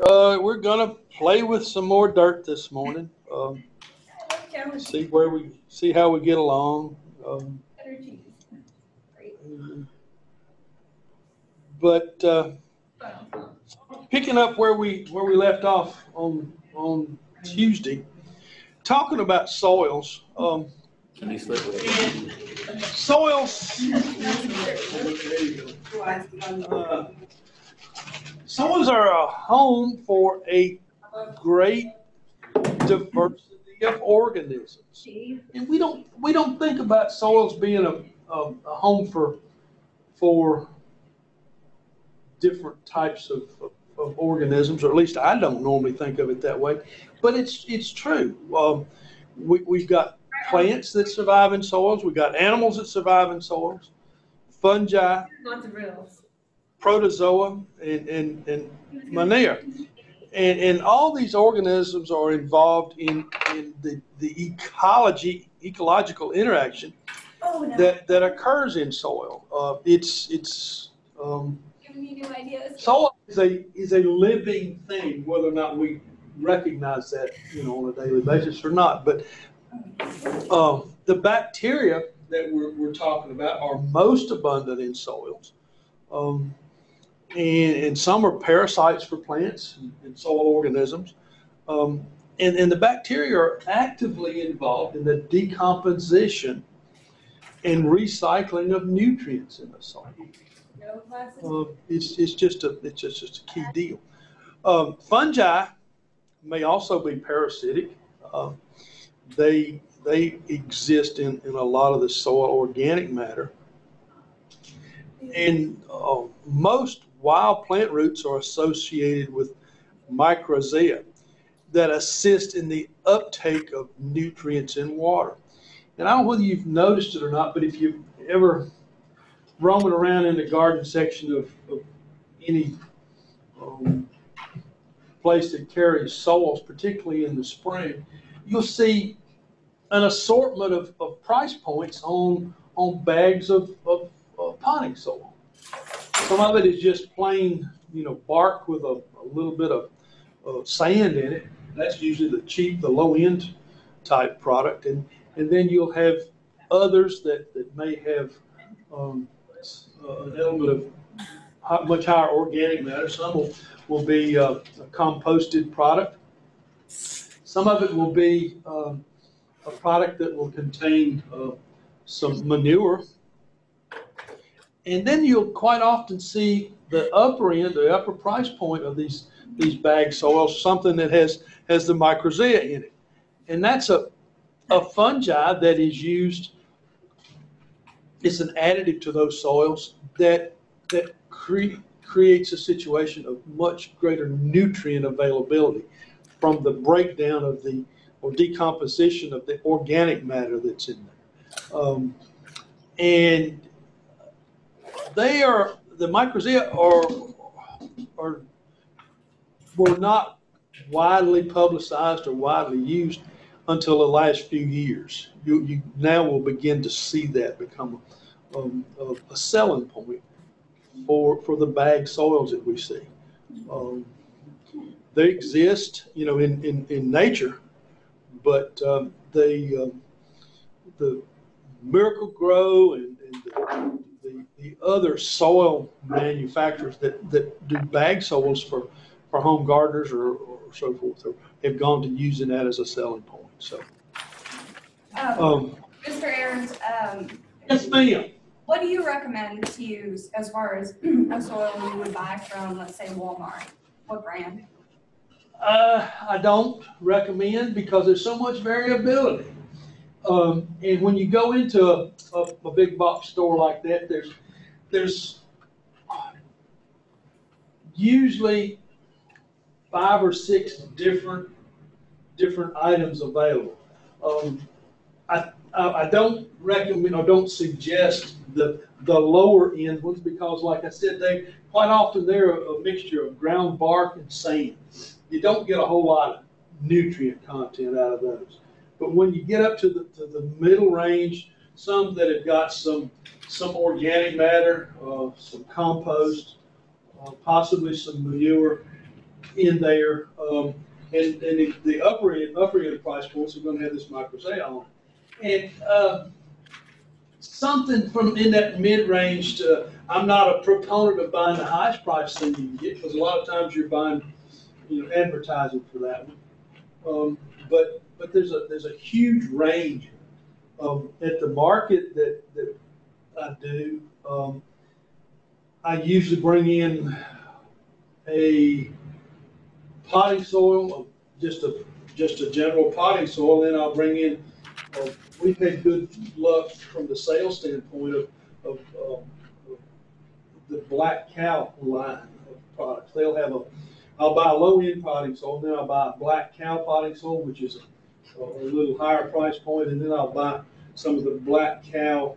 We're gonna play with some more dirt this morning. See how we get along. But picking up where we left off on Tuesday, talking about soils. Soils. Soils are a home for a great diversity of organisms, and we don't think about soils being a home for different types of organisms, or at least I don't normally think of it that way. But it's true. We've got plants that survive in soils. We've got animals that survive in soils. Fungi, protozoa, and manure. And all these organisms are involved in the ecological interaction that occurs in soil. Soil is a living thing, whether or not we recognize that, on a daily basis or not. But the bacteria that we're talking about are most abundant in soils. And some are parasites for plants and soil organisms. And the bacteria are actively involved in the decomposition and recycling of nutrients in the soil. It's just a key deal. Fungi may also be parasitic. They exist in a lot of the soil organic matter. And most wild plant roots are associated with mycorrhizae that assist in the uptake of nutrients in water. And I don't know whether you've noticed it or not, but if you've ever roaming around in the garden section of any place that carries soils, particularly in the spring, you'll see an assortment of price points on bags of potting soil. Some of it is just plain, bark with a little bit of sand in it. That's usually the cheap, the low-end type product. And then you'll have others that may have an element of much higher organic matter. Some will be a composted product. Some of it will be a product that will contain some manure. And then you'll quite often see the upper end, the upper price point of these bag soils, something that has the mycorrhizae in it. And that's a fungi that is used. It's an additive to those soils that creates a situation of much greater nutrient availability from the breakdown of or decomposition of the organic matter that's in there. And the mycorrhizae were not widely publicized or widely used until the last few years. You now will begin to see that become a selling point for the bag soils that we see. They exist, in nature, but the Miracle-Gro and the other soil manufacturers that do bag soils for home gardeners or so forth have gone to using that as a selling point. So, Mr. Aarons, yes, ma'am. What do you recommend to use as far as a soil you would buy from, let's say, Walmart? What brand? I don't recommend because there's so much variability. And when you go into a big box store like that, there's usually 5 or 6 different items available. I don't recommend or don't suggest the lower end ones because, like I said, they're a mixture of ground bark and sand. You don't get a whole lot of nutrient content out of those. But when you get up to the middle range, some that have got some organic matter, some compost, possibly some manure, in there, and the upper end price points are going to have this microzale on it. And something from in that mid-range to, I'm not a proponent of buying the highest price thing you can get, because a lot of times you're buying, advertising for that one. But there's a huge range at the market that I do. I usually bring in a potting soil, just a general potting soil, then I'll bring in. We've had good luck from the sales standpoint of the Black Cow line of products. I'll buy a low-end potting soil, then I'll buy a Black Cow potting soil, which is a little higher price point, and then I'll buy some of the Black Cow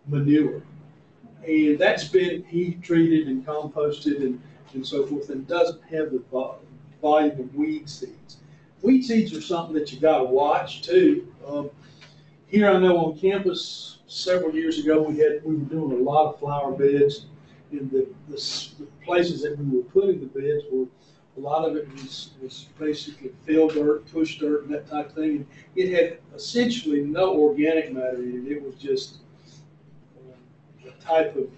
manure. And that's been heat treated and composted and so forth, and doesn't have the volume of weed seeds. Weed seeds are something that you got to watch too. Here I know on campus several years ago we were doing a lot of flower beds, and the places that we were putting the beds were, a lot of it was basically fill dirt, push dirt, and that type of thing. And it had essentially no organic matter in it. It was just a type of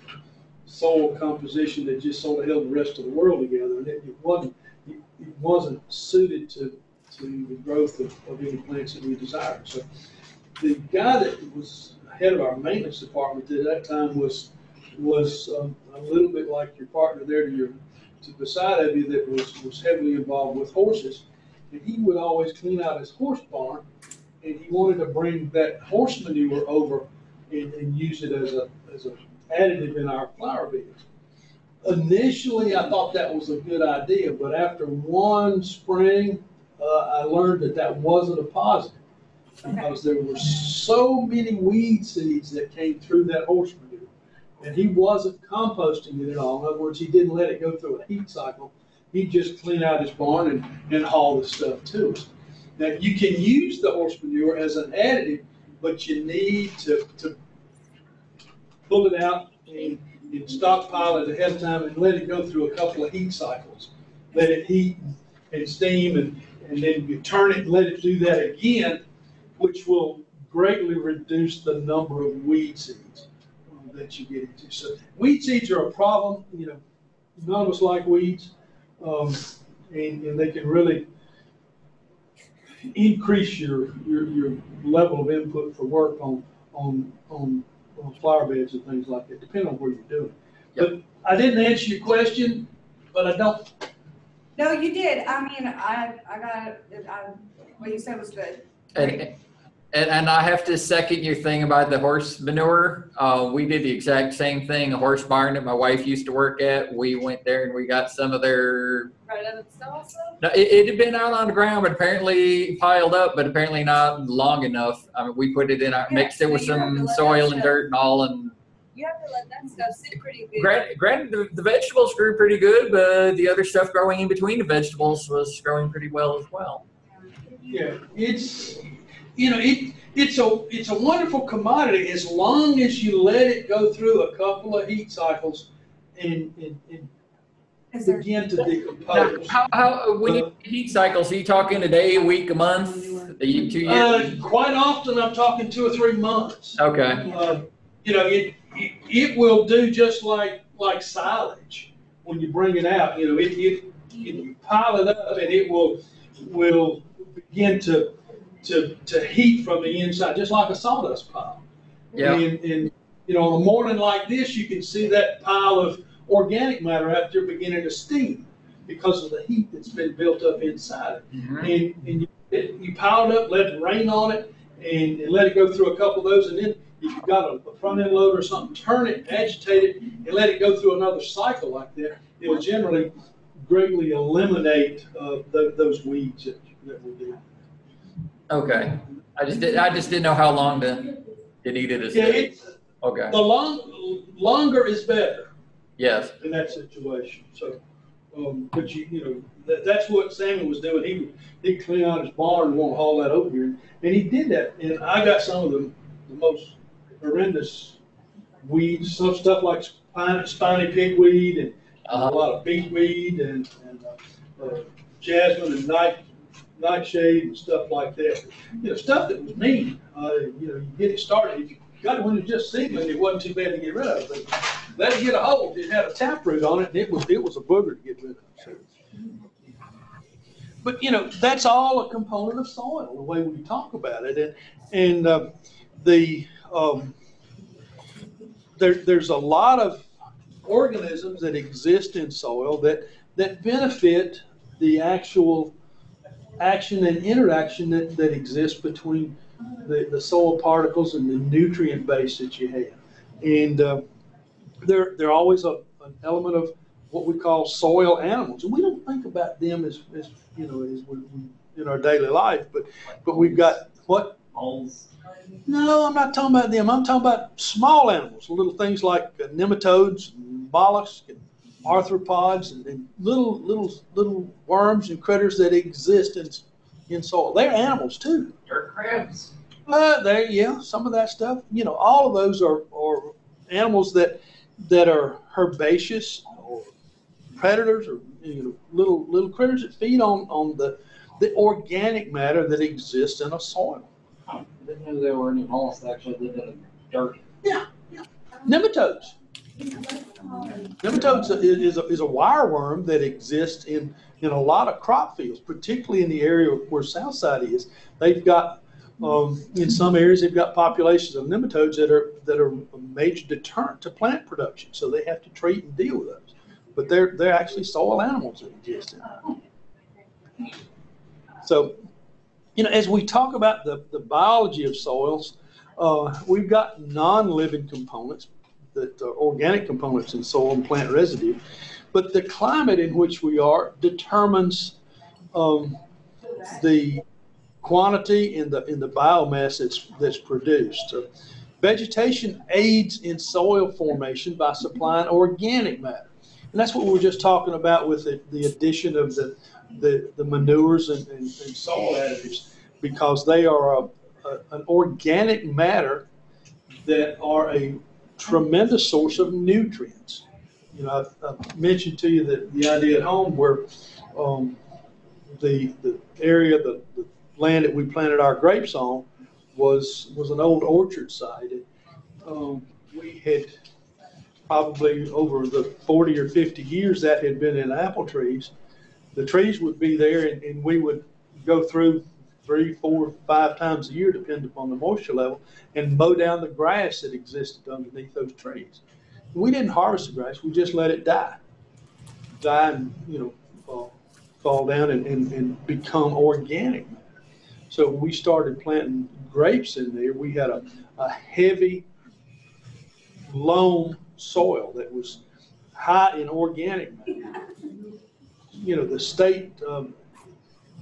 soil composition that just sort of held the rest of the world together, and it wasn't suited to the growth of any plants that we desired. So the guy that was head of our maintenance department at that time was a little bit like your partner there to the side of you, that was heavily involved with horses, and he would always clean out his horse barn, and he wanted to bring that horse manure over and use it as a additive in our flower beds. Initially, I thought that was a good idea, but after one spring, I learned that wasn't a positive, because there were so many weed seeds that came through that horse manure, and he wasn't composting it at all. In other words, he didn't let it go through a heat cycle. He'd just clean out his barn and haul the stuff to us. Now, you can use the horse manure as an additive, but you need to pull it out and stockpile it ahead of time and let it go through a couple of heat cycles. Let it heat and steam, and then you turn it and let it do that again, which will greatly reduce the number of weed seeds that you get into. So weed seeds are a problem. None of us like weeds, and they can really increase your level of input for work on flower beds and things like that, depending on where you're doing. Yep. But I didn't answer your question, but I don't. No, you did. I mean, I got it. What you said was good. And I have to second your thing about the horse manure. We did the exact same thing. A horse barn that my wife used to work at. We went there and we got some of their. Right out of the cell also? No, it had been out on the ground, but apparently piled up, but apparently not long enough. I mean, we put it in, mixed it with some soil and dirt and all, and. You have to let that stuff sit pretty good. Granted, the vegetables grew pretty good, but the other stuff growing in between the vegetables was growing pretty well as well. Yeah, it's a wonderful commodity as long as you let it go through a couple of heat cycles and begin to decompose. Now, when you heat cycles, are you talking a day, a week, a month, 2 years? Quite often, I'm talking 2 or 3 months. Okay. It will do just like silage when you bring it out. You pile it up and it will begin to heat from the inside, just like a sawdust pile. Yeah. And on a morning like this, you can see that pile of organic matter out there beginning to steam because of the heat that's been built up inside it. Mm-hmm. And you pile it up, let it rain on it, and let it go through a couple of those, and then if you've got a front end loader or something, turn it, agitate it, and let it go through another cycle like that. It'll generally greatly eliminate those weeds that we do. Okay. I just didn't know how long to eat it. Okay. The longer is better. Yes. In that situation. So, but that's what Sammy was doing. He'd clean out his barn and won't haul that over here, and he did that. And I got some of the most horrendous weeds, some stuff like spiny pigweed and a lot of beetweed and jasmine and nightshade and stuff like that. You know, stuff that was neat. You know, you get it started. If you got one that just seedling, it wasn't too bad to get rid of. But let it get a hold. It had a taproot on it, and it was a booger to get rid of. So. But you know, that's all a component of soil, the way we talk about it, and there's a lot of organisms that exist in soil that benefit the actual action and interaction that exists between the soil particles and the nutrient base that you have. And they're always an element of what we call soil animals. And we don't think about them as you know, as we in our daily life, but we've got what? Moles. No, I'm not talking about them. I'm talking about small animals, little things like nematodes, and mollusks, and arthropods, and little worms and critters that exist in soil. They're animals too. Dirt crabs. Yeah, some of that stuff. You know, all of those are animals that are herbaceous or predators, or you know, little critters that feed on the organic matter that exists in a soil. I didn't know there were any mollusks that actually lived in the dirt. Yeah. Nematodes. Nematodes is a wireworm that exists in a lot of crop fields, particularly in the area where Southside is. They've got in some areas they've got populations of nematodes that are a major deterrent to plant production, so they have to treat and deal with those. But they're actually soil animals that exist in it. So, you know, as we talk about the biology of soils, we've got non-living components, that are organic components in soil and plant residue, but the climate in which we are determines the quantity in the biomass that's produced. So vegetation aids in soil formation by supplying organic matter, and that's what we were just talking about with the addition of the manures and soil additives, because they are an organic matter that are a tremendous source of nutrients. You know, I've mentioned to you that the idea at home where the area, the land that we planted our grapes on was an old orchard site. We had probably over the 40 or 50 years that had been in apple trees. The trees would be there, and we would go through 3, 4, 5 times a year, depending upon the moisture level, and mow down the grass that existed underneath those trees. We didn't harvest the grass; we just let it die and fall down and become organic matter. So when we started planting grapes in there, we had a heavy loam soil that was high in organic matter. You know, the state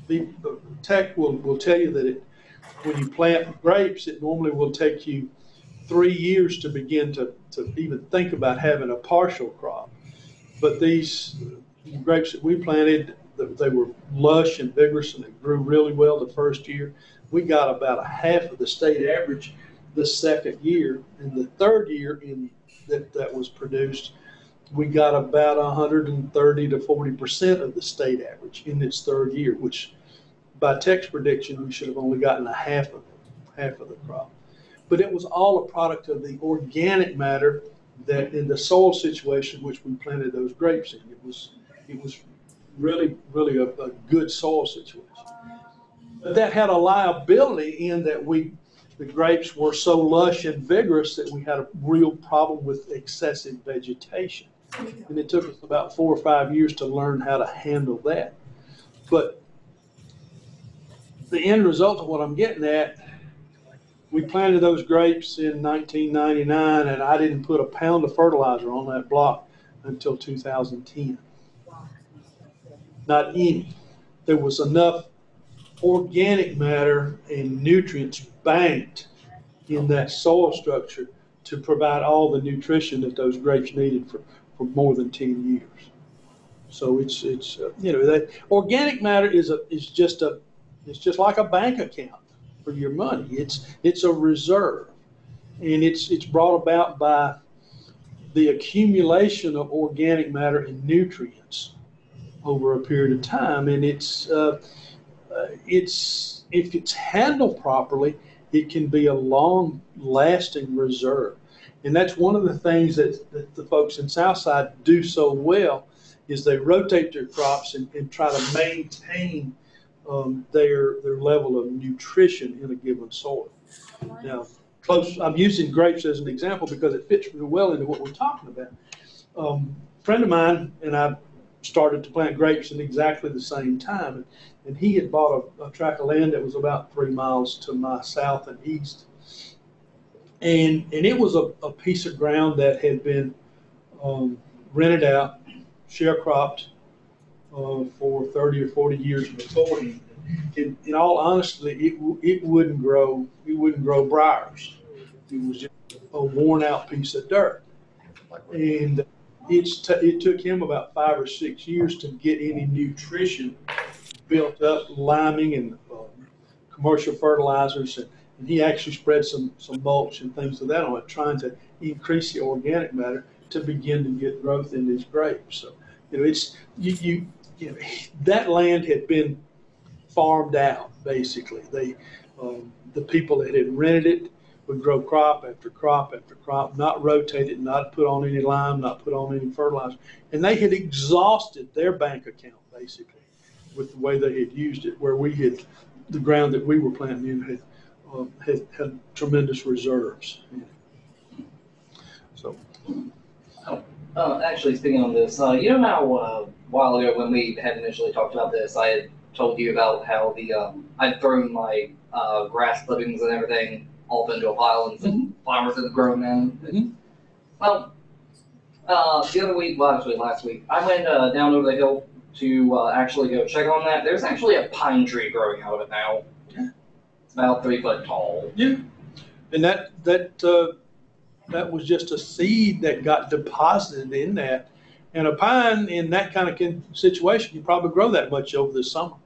the tech will tell you that when you plant grapes, it normally will take you 3 years to begin to even think about having a partial crop. But these grapes that we planted, they were lush and vigorous, and they grew really well the first year. We got about a half of the state average the second year, and the third year that was produced, we got about 130 to 40% of the state average in its third year, which by Tech's prediction, we should have only gotten half of the crop. But it was all a product of the organic matter that in the soil situation which we planted those grapes in. It was really a good soil situation. But that had a liability in that the grapes were so lush and vigorous that we had a real problem with excessive vegetation. And it took us about 4 or 5 years to learn how to handle that. But the end result of what I'm getting at, we planted those grapes in 1999, and I didn't put a pound of fertilizer on that block until 2010. Not any. There was enough organic matter and nutrients banked in that soil structure to provide all the nutrition that those grapes needed for more than 10 years. So it's that organic matter is just like a bank account for your money. It's a reserve, and it's brought about by the accumulation of organic matter and nutrients over a period of time. And it's if it's handled properly, it can be a long-lasting reserve. And that's one of the things that the folks in Southside do so well, is they rotate their crops and try to maintain their level of nutrition in a given soil. Now, I'm using grapes as an example because it fits really well into what we're talking about. A friend of mine and I started to plant grapes in exactly the same time, and he had bought a tract of land that was about 3 miles to my south and east, and it was a piece of ground that had been rented out, sharecropped for 30 or 40 years before. In all honesty, it wouldn't grow briars. It was just a worn out piece of dirt, and it took him about 5 or 6 years to get any nutrition built up, liming and commercial fertilizers, and he actually spread some mulch and things of that on it, trying to increase the organic matter to begin to get growth in these grapes. So, it's that land had been farmed out basically. The people that had rented it would grow crop after crop after crop, not rotate it, not put on any lime, not put on any fertilizer, and they had exhausted their bank account basically with the way they had used it. Where the ground that we were planting in had tremendous reserves. So. Actually, speaking on this, you know how a while ago when we had initially talked about this, I had told you about how I'd thrown my grass clippings and everything off into a pile and some flowers that had grown in. Mm-hmm. Well, the other week, well, actually last week, I went down over the hill to actually go check on that. There's actually a pine tree growing out of it now. Yeah. It's about 3 foot tall. Yeah, and that was just a seed that got deposited in that. And a pine in that kind of situation, you probably grow that much over the summer.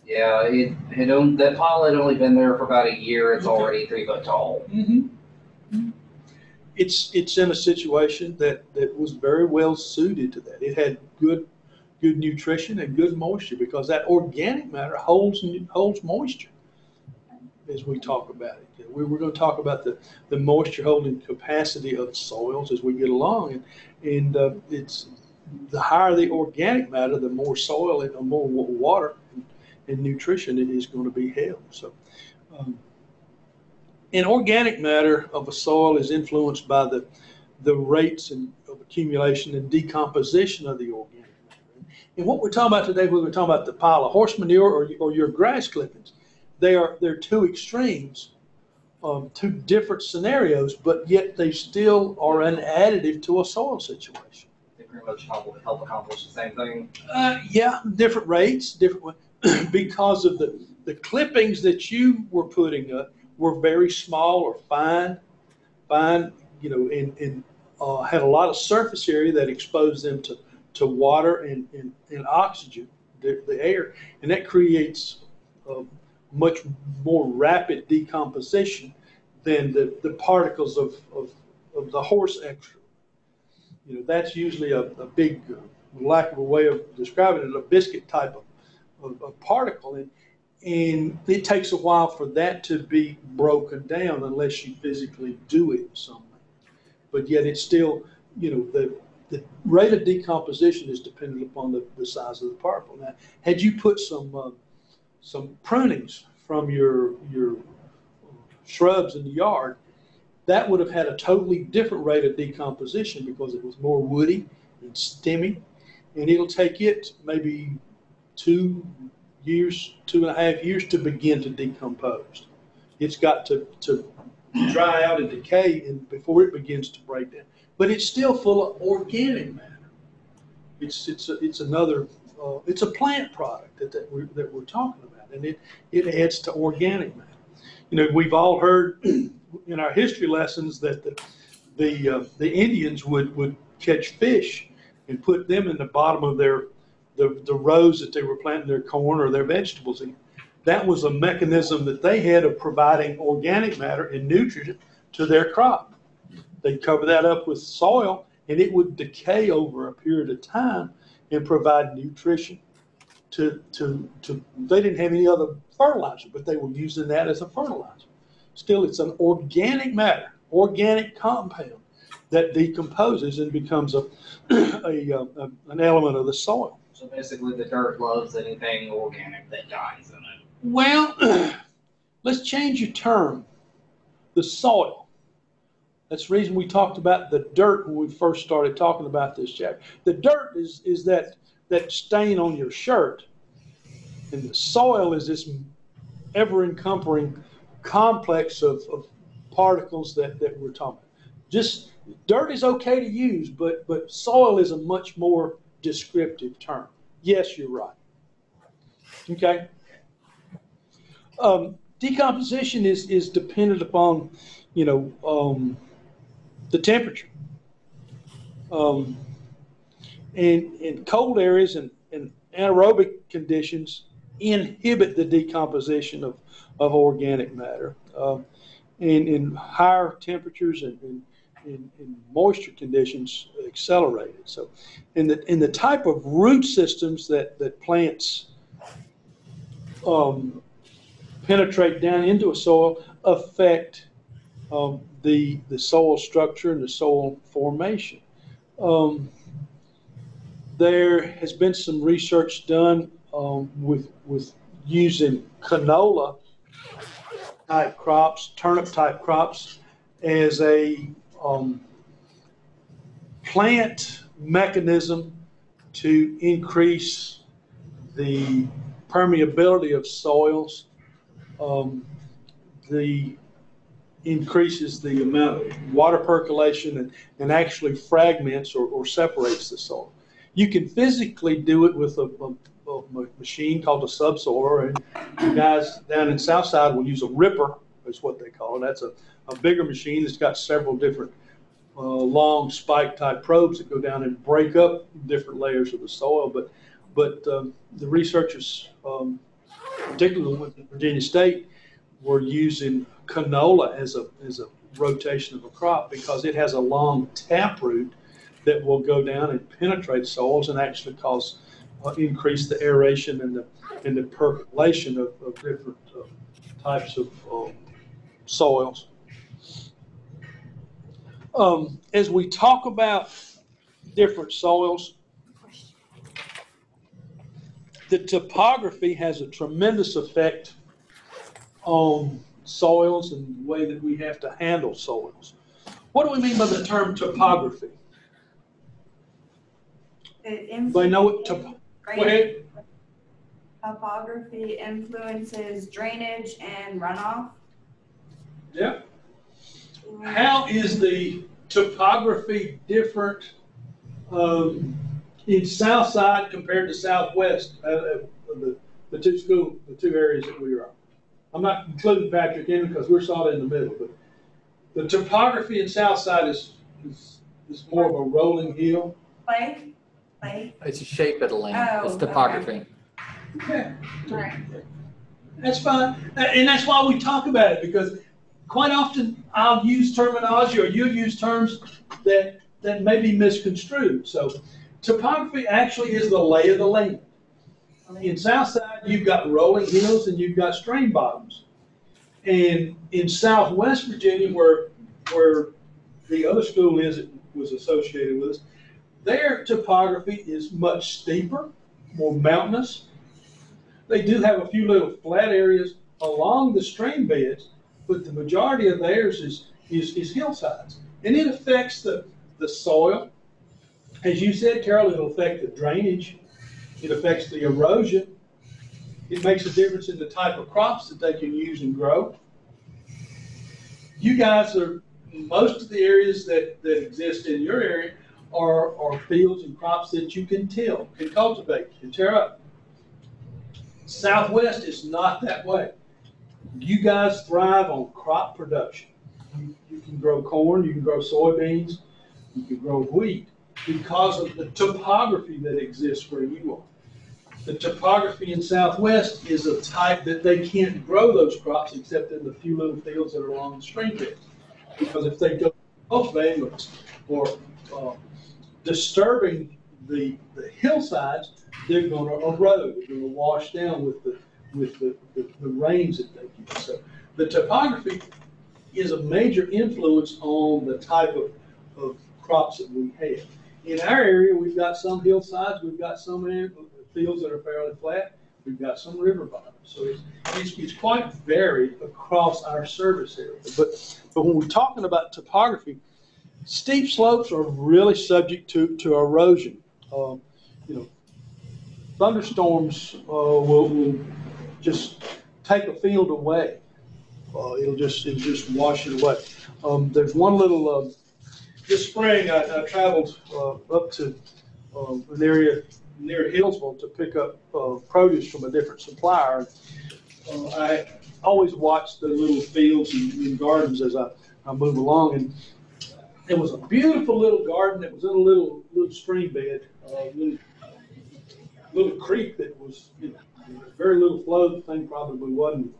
Yeah, that pile had only been there for about a year. It's already 3 foot tall. Mm-hmm. It's in a situation that was very well suited to that. It had good nutrition and good moisture, because that organic matter holds moisture. As we talk about it, we're going to talk about the moisture holding capacity of soils as we get along, and it's the higher the organic matter, the more soil and more water and nutrition it is going to be held. So, and organic matter of a soil is influenced by the rates of accumulation and decomposition of the organic matter. And what we're talking about today, we're talking about the pile of horse manure or your grass clippings. They're two extremes, two different scenarios, but yet they still are an additive to a soil situation. They pretty much help accomplish the same thing. Yeah, different rates, different because of the clippings that you were putting up were very small or fine, and had a lot of surface area that exposed them to water and oxygen, the air, and that creates much more rapid decomposition than the particles of the horse excrement. That's usually a big, lack of a way of describing it, a biscuit type of particle, and it takes a while for that to be broken down unless you physically do it in some way. But yet it's still, the rate of decomposition is dependent upon the size of the particle. Now, had you put some prunings from your shrubs in the yard, that would have had a totally different rate of decomposition because it was more woody and stemmy, and it'll take it maybe 2.5 years to begin to decompose. It's got to dry out and decay before it begins to break down. But it's still full of organic matter. It's a plant product that we're talking about, and it adds to organic matter. We've all heard in our history lessons that the Indians would catch fish and put them in the bottom of the rows that they were planting their corn or their vegetables in. That was a mechanism that they had of providing organic matter and nutrient to their crop. They'd cover that up with soil, and it would decay over a period of time, and provide nutrition to they didn't have any other fertilizer, but they were using that as a fertilizer. Still, it's an organic matter, organic compound that decomposes and becomes an element of the soil. So basically, the dirt loves anything organic that dies in it. Well, let's change your term. The soil. That's the reason we talked about the dirt when we first started talking about this chapter. The dirt is that stain on your shirt, and the soil is this ever-encompassing complex of particles that we're talking about. Just dirt is okay to use, but soil is a much more descriptive term. Yes, you're right. Okay. Decomposition is dependent upon, the temperature. In cold areas and anaerobic conditions inhibit the decomposition of organic matter. In higher temperatures and in moisture conditions accelerate it. So in the type of root systems that plants penetrate down into a soil affect the soil structure and the soil formation. There has been some research done with using canola type crops, turnip type crops, as a plant mechanism to increase the permeability of soils. Increases the amount of water percolation and actually fragments or separates the soil. You can physically do it with a machine called a subsoiler, and you guys down in Southside will use a ripper, is what they call it. That's a bigger machine that's got several different long spike type probes that go down and break up different layers of the soil. But the researchers, particularly with Virginia State, were using canola as a rotation of a crop because it has a long taproot that will go down and penetrate soils and actually cause increase the aeration and the percolation of different types of soils. As we talk about different soils, the topography has a tremendous effect on soils and the way that we have to handle soils. What do we mean by the term topography? Anybody know what go ahead. Topography influences drainage and runoff. Yeah. How is the topography different in Southside compared to Southwest? The two areas that we are on. I'm not including Patrick in because we're solid in the middle, but the topography in Southside is more of a rolling hill. Clay? It's a shape of the land. Oh, It's topography. Okay. Right. That's fine. And that's why we talk about it, because quite often I'll use terminology or you'll use terms that may be misconstrued. So topography actually is the lay of the land. In Southside, you've got rolling hills and you've got stream bottoms. And in Southwest Virginia, where the other school was associated with us, their topography is much steeper, more mountainous. They do have a few little flat areas along the stream beds, but the majority of theirs is hillsides. And it affects the soil. As you said, Carol, it'll affect the drainage. It affects the erosion. It makes a difference in the type of crops that they can use and grow. You guys most of the areas that exist in your area are fields and crops that you can till, can cultivate, can tear up. Southwest is not that way. You guys thrive on crop production. You can grow corn, you can grow soybeans, you can grow wheat because of the topography that exists where you are. The topography in Southwest is a type that they can't grow those crops except in the few little fields that are along the stream beds. Because if they go cultivating or disturbing the hillsides, they're going to erode, they're going to wash down with the rains that they get. So the topography is a major influence on the type of crops that we have. In our area, we've got some hillsides, we've got some fields that are fairly flat, we've got some river bottoms. So it's quite varied across our service area. But when we're talking about topography, steep slopes are really subject to erosion. Thunderstorms will just take a field away. It'll just wash it away. There's one little. This spring, I traveled up to an area near Hillsville to pick up produce from a different supplier. I always watch the little fields and gardens as I move along, and it was a beautiful little garden that was in a little stream bed, little creek that was, very little flow. The thing probably wasn't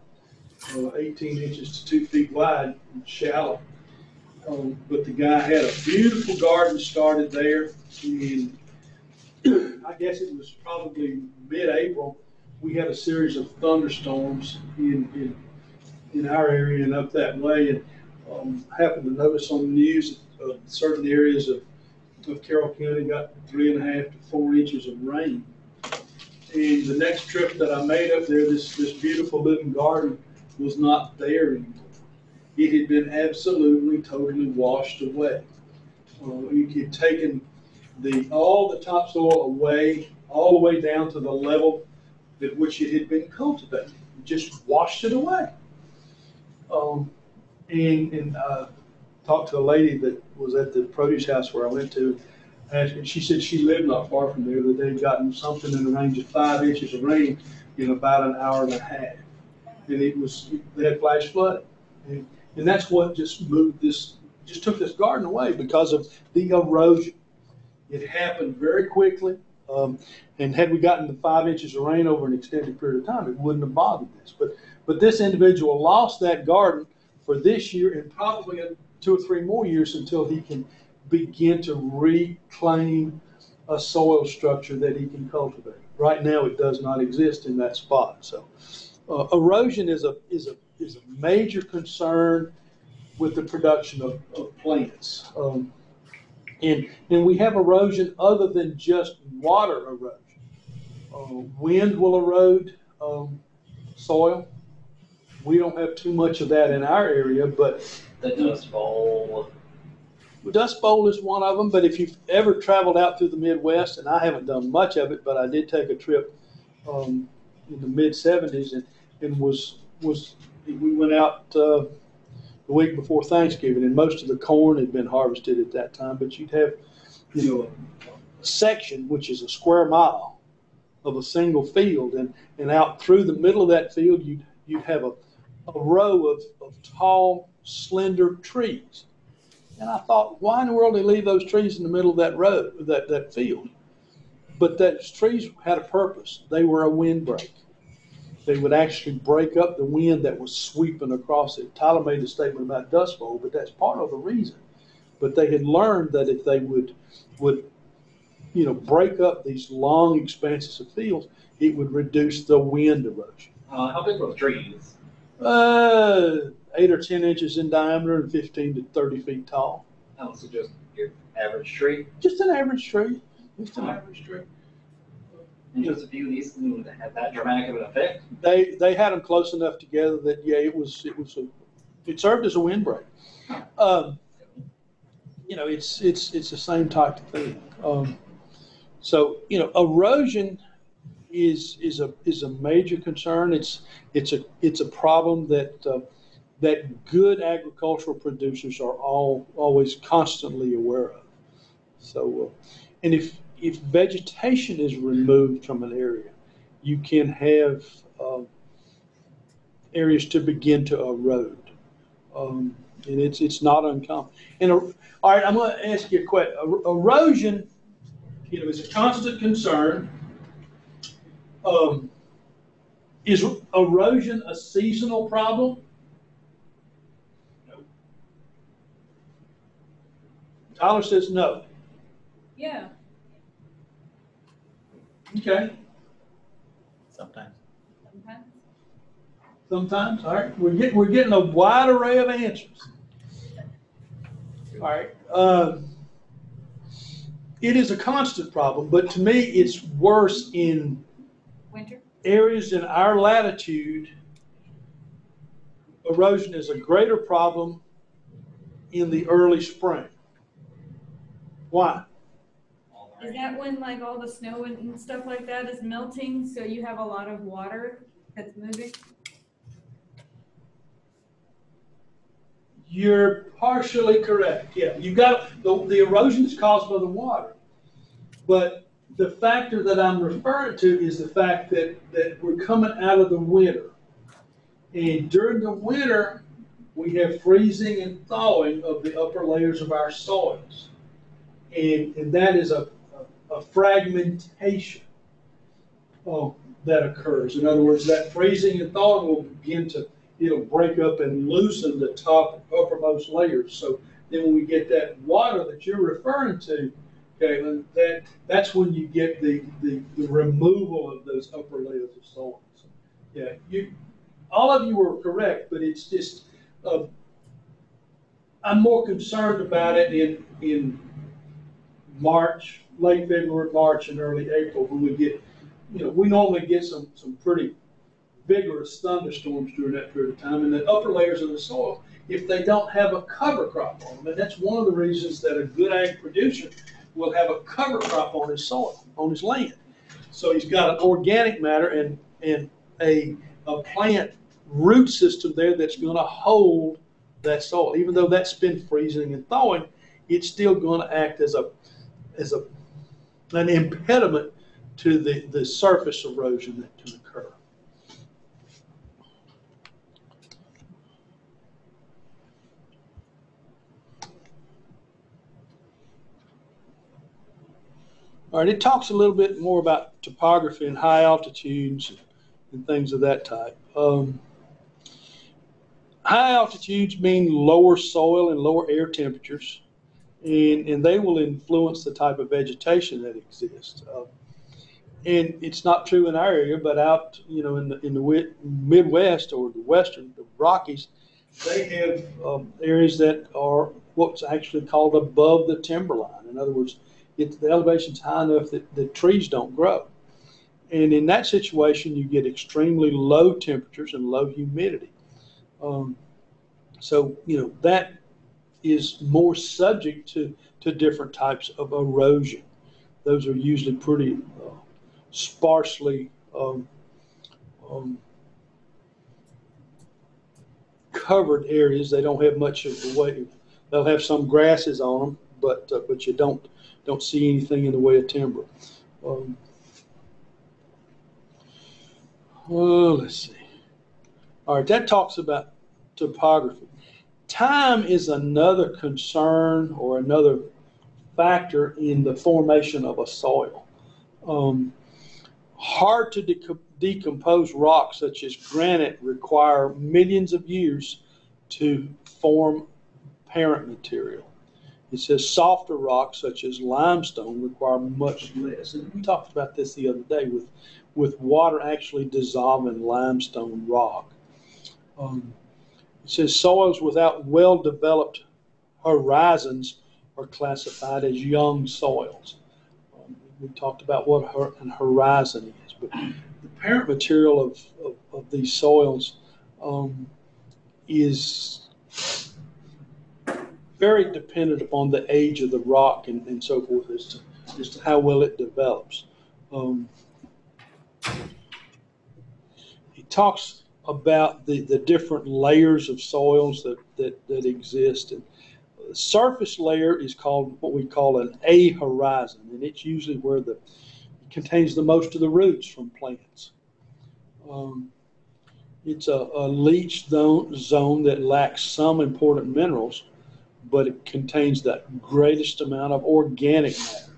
18 inches to 2 feet wide, and shallow. But the guy had a beautiful garden started there, and I guess it was probably mid-April. We had a series of thunderstorms in our area and up that way, and happened to notice on the news that certain areas of Carroll County got 3.5 to 4 inches of rain. And the next trip that I made up there, this beautiful little garden was not there anymore. It had been absolutely, totally washed away. It had taken all the topsoil away, all the way down to the level at which it had been cultivated. It just washed it away. And I talked to a lady that was at the produce house where I went to, and she said she lived not far from there, that they'd gotten something in the range of 5 inches of rain in about an hour and a half. And they had flash flood. And that's what just took this garden away because of the erosion. It happened very quickly. And had we gotten the 5 inches of rain over an extended period of time, it wouldn't have bothered this. But this individual lost that garden for this year and probably 2 or 3 more years until he can begin to reclaim a soil structure that he can cultivate. Right now, it does not exist in that spot. So erosion is a major concern with the production of plants. And we have erosion other than just water erosion. Wind will erode soil. We don't have too much of that in our area, but the Dust Bowl. Dust Bowl is one of them, but if you've ever traveled out through the Midwest, and I haven't done much of it, but I did take a trip in the mid-'70s, and we went out the week before Thanksgiving, and most of the corn had been harvested at that time, but you'd have, a section, which is a square mile of a single field, and out through the middle of that field, you'd have a row of tall, slender trees. And I thought, why in the world did they leave those trees in the middle of that road, that field? But those trees had a purpose. They were a windbreak. They would actually break up the wind that was sweeping across it. Tyler made the statement about Dust Bowl, but that's part of the reason. But they had learned that if they would break up these long expanses of fields, it would reduce the wind erosion. How big were the trees? 8 or 10 inches in diameter and 15 to 30 feet tall. Oh, so just your average tree? Just an average tree. Just an average tree. And just a few of these that had that dramatic of an effect? They had them close enough together that it served as a windbreak. It's the same type of thing. So erosion is a major concern. It's a problem that good agricultural producers are always constantly aware of. So, and if vegetation is removed from an area, you can have areas to begin to erode, and it's not uncommon. And all right, I'm going to ask you a question. Erosion, is a constant concern. Is erosion a seasonal problem? No. Tyler says no. Yeah. Okay. Sometimes. Sometimes. All right. We're getting a wide array of answers. All right. It is a constant problem, but to me, it's worse in Winter? areas in our latitude. Erosion is a greater problem in the early spring. Why? Is that when like all the snow and stuff like that is melting, so you have a lot of water that's moving? You're partially correct. Yeah, you've got the erosion is caused by the water, but the factor that I'm referring to is the fact that we're coming out of the winter, and during the winter we have freezing and thawing of the upper layers of our soils, and that is a fragmentation that occurs. In other words, that freezing and thawing will begin to, it'll break up and loosen the top uppermost layers. So then when we get that water that you're referring to, Caitlin, that's when you get the removal of those upper layers of soil. So, yeah, all of you were correct, but it's just, I'm more concerned about it in March, late February, March, and early April, when we get, we normally get some pretty vigorous thunderstorms during that period of time. And the upper layers of the soil, if they don't have a cover crop on them, and that's one of the reasons that a good ag producer will have a cover crop on his soil, on his land. So he's got an organic matter and a plant root system there that's going to hold that soil. Even though that's been freezing and thawing, it's still going to act as an impediment to the surface erosion that can occur. All right, it talks a little bit more about topography and high altitudes and things of that type. High altitudes mean lower soil and lower air temperatures, and they will influence the type of vegetation that exists. And it's not true in our area, but out, in the Midwest or the Western, the Rockies, they have areas that are what's actually called above the timberline. In other words, the elevation's high enough that the trees don't grow. And in that situation, you get extremely low temperatures and low humidity. So, that is more subject to different types of erosion. Those are usually pretty sparsely covered areas. They don't have much of the way. They'll have some grasses on them, but you don't see anything in the way of timber. Well, let's see. All right, that talks about topography. Time is another concern or another factor in the formation of a soil. Hard to decompose rocks such as granite require millions of years to form parent material. It says softer rocks such as limestone require much less. And we talked about this the other day with water actually dissolving limestone rock. It says soils without well-developed horizons are classified as young soils. We talked about what an horizon is, but the parent material of these soils is very dependent upon the age of the rock and so forth as to how well it develops. He talks about the different layers of soils that exist. And the surface layer is called what we call an A horizon, and it's usually where it contains the most of the roots from plants. It's a leach zone that lacks some important minerals, but it contains the greatest amount of organic matter.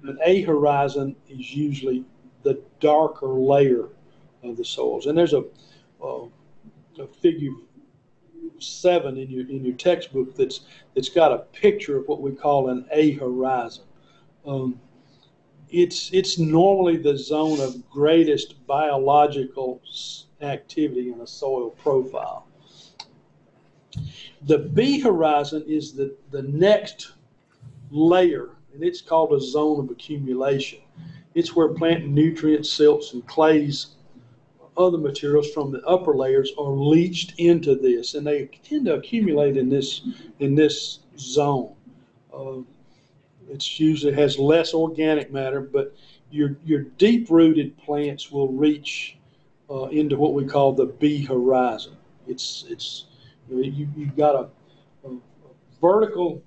An A horizon is usually the darker layer of the soils. And there's a figure 7 in your textbook that's got a picture of what we call an A horizon. it's normally the zone of greatest biological activity in a soil profile. The B horizon is the next layer, and it's called a zone of accumulation. It's where plant nutrients, silts, and clays, other materials from the upper layers are leached into this, and they tend to accumulate in this zone. It's usually has less organic matter, but your deep-rooted plants will reach into what we call the B horizon. It's you've got a vertical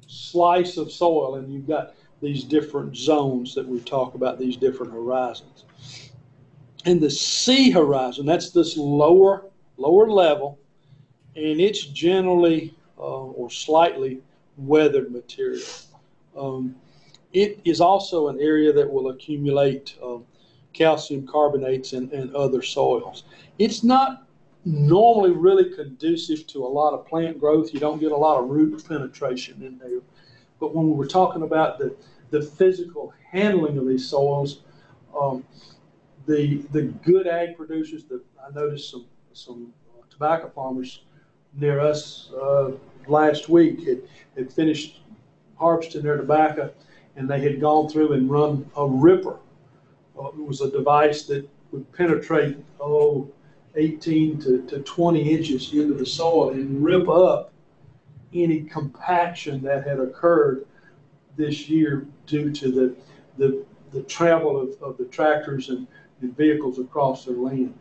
slice of soil, and you've got these different zones that we talk about, these different horizons. And the C horizon, that's this lower level, and it's generally or slightly weathered material. It is also an area that will accumulate calcium carbonates and other soils. It's not normally really conducive to a lot of plant growth. You don't get a lot of root penetration in there. But when we're talking about the physical handling of these soils, the good ag producers, I noticed some tobacco farmers near us last week had finished harvesting their tobacco, and they had gone through and run a ripper. It was a device that would penetrate 18 to 20 inches into the soil and rip up any compaction that had occurred this year due to the travel of the tractors and vehicles across their land.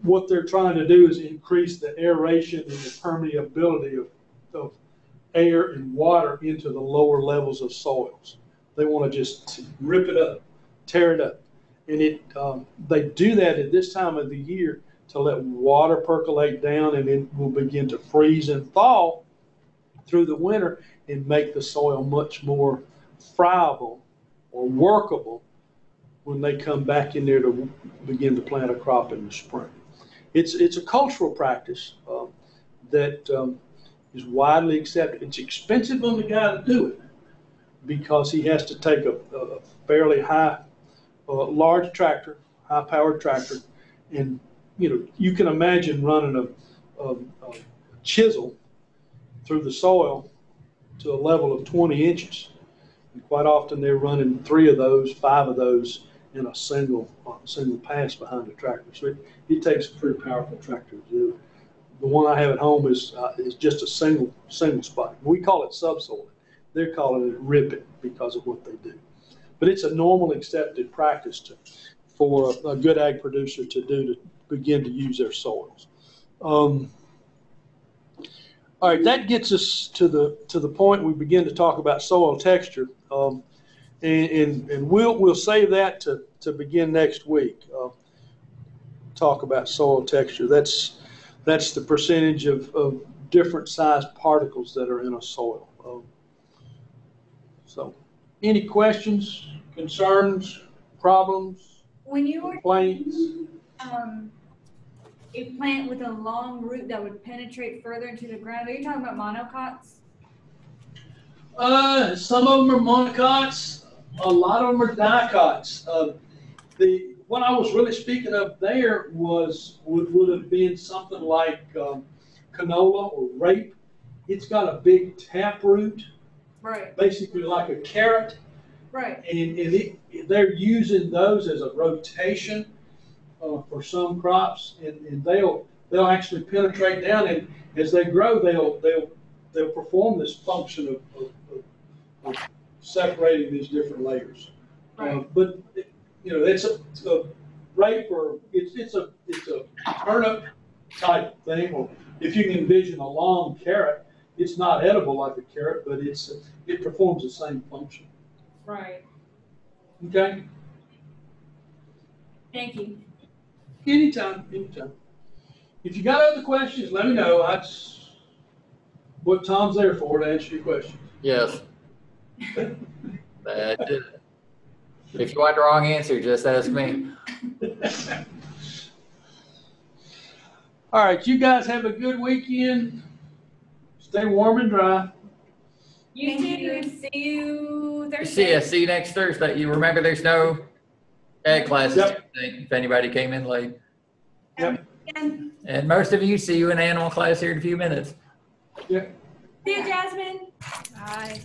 What they're trying to do is increase the aeration and the permeability of air and water into the lower levels of soils. They want to just rip it up, tear it up. And they do that at this time of the year to let water percolate down, and it will begin to freeze and thaw through the winter and make the soil much more friable or workable when they come back in there to begin to plant a crop in the spring. It's a cultural practice that is widely accepted. It's expensive on the guy to do it because he has to take a fairly large tractor, high-powered tractor, and you can imagine running a chisel through the soil to a level of 20 inches. And quite often they're running 3 of those, 5 of those in a single pass behind the tractor. So it takes a pretty powerful tractor to do it. The one I have at home is just a single spot. We call it subsoiling. They're calling it ripping because of what they do. But it's a normal accepted practice for a good ag producer to do to begin to use their soils. All right, that gets us to the point we begin to talk about soil texture, and we'll save that to begin next week. Talk about soil texture. That's the percentage of different sized particles that are in a soil. So, any questions, concerns, problems, When you were complaints? a plant with a long root that would penetrate further into the ground, are you talking about monocots? Some of them are monocots. A lot of them are dicots. What I was really speaking of there would have been something like canola or rape. It's got a big taproot, Right. basically like a carrot, Right. and they're using those as a rotation for some crops, and they'll actually penetrate down, and as they grow, they'll perform this function of separating these different layers. Right. But it's a rape, or it's a turnip type thing, or if you can envision a long carrot, it's not edible like a carrot, but it performs the same function. Right. Okay. Thank you. Anytime. If you got other questions, let me know. That's what Tom's there for, to answer your questions. Yes. That did it. If you want the wrong answer, just ask me. All right, you guys have a good weekend. Stay warm and dry. Thank you. See you Thursday. See you next Thursday. You remember there's no ag classes, Yep. if anybody came in late. Yep. And And most of you, see you in animal class here in a few minutes. Yeah. see you, Jasmine. Bye.